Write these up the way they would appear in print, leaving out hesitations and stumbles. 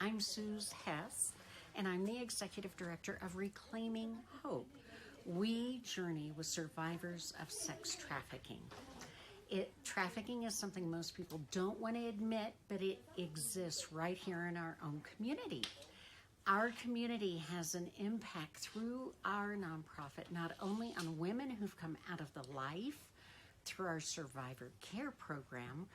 I'm Suze Hess, and I'm the Executive Director of Reclaiming Hope. We journey with survivors of sex trafficking. Trafficking is something most people don't want to admit, but it exists right here in our own community. Our community has an impact through our nonprofit, not only on women who've come out of the life through our survivor care program,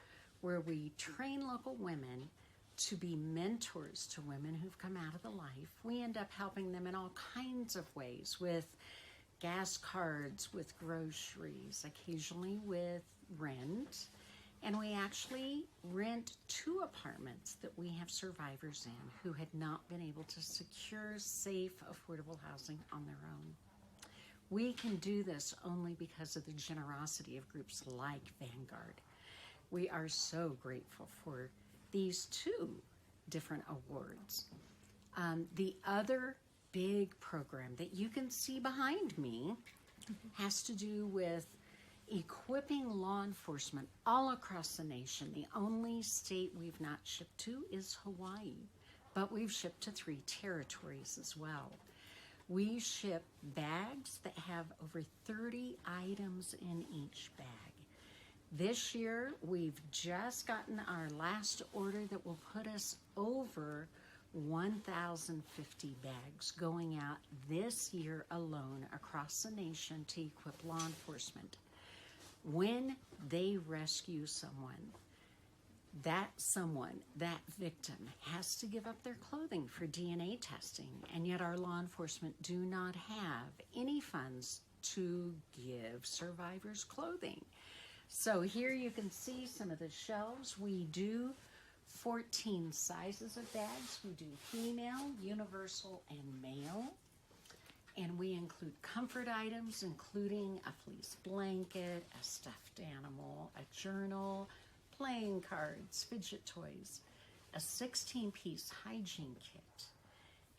where we train local women to be mentors to women who've come out of the life. We end up helping them in all kinds of ways, with gas cards, with groceries, occasionally with rent. And we actually rent 2 apartments that we have survivors in who had not been able to secure safe, affordable housing on their own. We can do this only because of the generosity of groups like Vanguard. We are so grateful for these 2 different awards. The other big program that you can see behind me has to do with equipping law enforcement all across the nation. The only state we've not shipped to is Hawaii, but we've shipped to 3 territories as well. We ship bags that have over 30 items in each bag. This year, we've just gotten our last order that will put us over 1,050 bags going out this year alone across the nation to equip law enforcement. When they rescue someone, that victim has to give up their clothing for DNA testing, and yet our law enforcement do not have any funds to give survivors clothing. So here you can see some of the shelves. We do 14 sizes of bags. We do female, universal, and male. And we include comfort items, including a fleece blanket, a stuffed animal, a journal, playing cards, fidget toys, a 16-piece hygiene kit,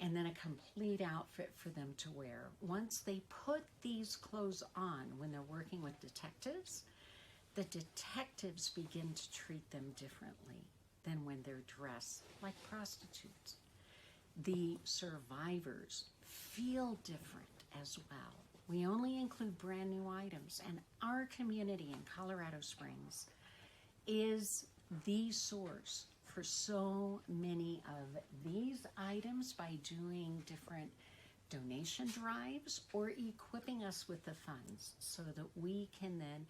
and then a complete outfit for them to wear. Once they put these clothes on, when they're working with detectives, the detectives begin to treat them differently than when they're dressed like prostitutes. The survivors feel different as well. We only include brand new items, and our community in Colorado Springs is the source for so many of these items by doing different donation drives or equipping us with the funds so that we can then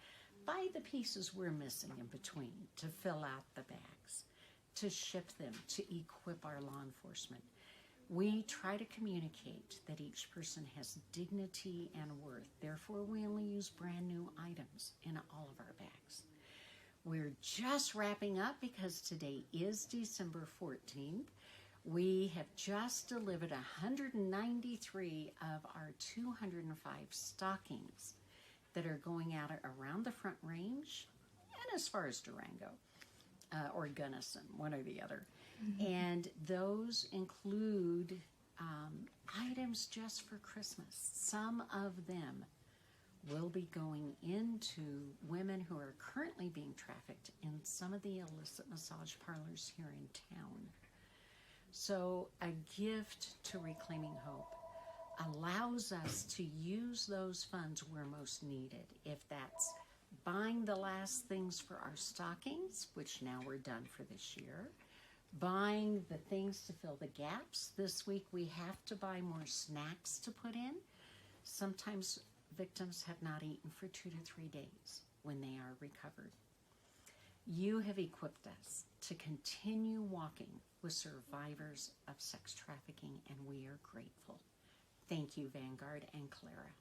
buy the pieces we're missing in between to fill out the bags, to ship them, to equip our law enforcement. We try to communicate that each person has dignity and worth. Therefore, we only use brand new items in all of our bags. We're just wrapping up because today is December 14th. We have just delivered 193 of our 205 stockings that are going out around the Front Range and as far as Durango or Gunnison, one or the other. Mm-hmm. And those include items just for Christmas. Some of them will be going into women who are currently being trafficked in some of the illicit massage parlors here in town. So a gift to Reclaiming Hope allows us to use those funds where most needed. If that's buying the last things for our stockings, which now we're done for this year, buying the things to fill the gaps. This week we have to buy more snacks to put in. Sometimes victims have not eaten for 2 to 3 days when they are recovered. You have equipped us to continue walking with survivors of sex trafficking, and we are grateful. Thank you, Vanguard and Clara.